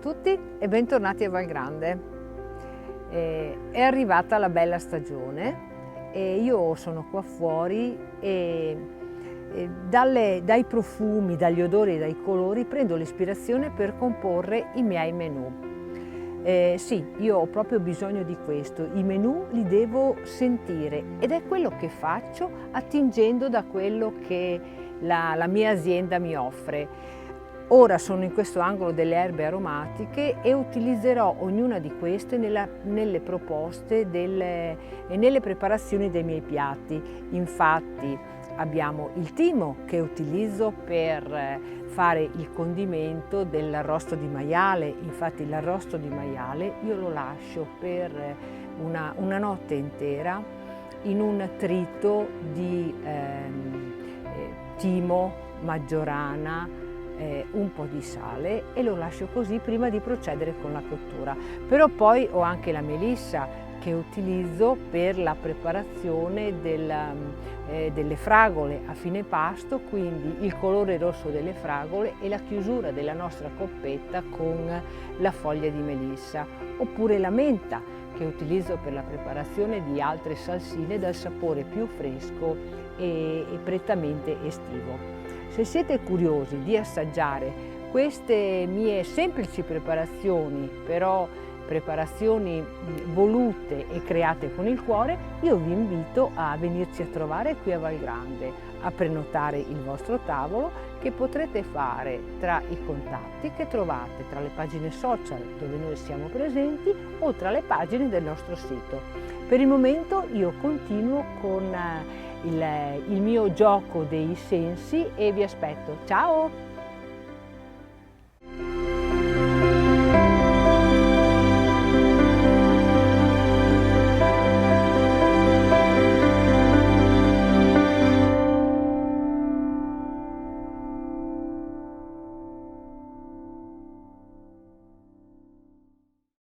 tutti e bentornati a Val Grande. È arrivata la bella stagione e io sono qua fuori e dai profumi, dagli odori e dai colori prendo l'ispirazione per comporre i miei menù. Sì, io ho proprio bisogno di questo, i menù li devo sentire ed è quello che faccio attingendo da quello che la mia azienda mi offre. Ora sono in questo angolo delle erbe aromatiche e utilizzerò ognuna di queste nelle proposte e nelle preparazioni dei miei piatti. Infatti abbiamo il timo che utilizzo per fare il condimento dell'arrosto di maiale. Infatti l'arrosto di maiale io lo lascio per una notte intera in un trito di timo, maggiorana, un po' di sale e lo lascio così prima di procedere con la cottura. Però poi ho anche la melissa che utilizzo per la preparazione delle fragole a fine pasto, quindi il colore rosso delle fragole e la chiusura della nostra coppetta con la foglia di melissa, oppure la menta che utilizzo per la preparazione di altre salsine dal sapore più fresco e prettamente estivo. Se siete curiosi di assaggiare queste mie semplici preparazioni, però preparazioni volute e create con il cuore, io vi invito a venirci a trovare qui a Val Grande, a prenotare il vostro tavolo che potrete fare tra i contatti che trovate tra le pagine social dove noi siamo presenti o tra le pagine del nostro sito. Per il momento io continuo con il mio gioco dei sensi e vi aspetto. Ciao!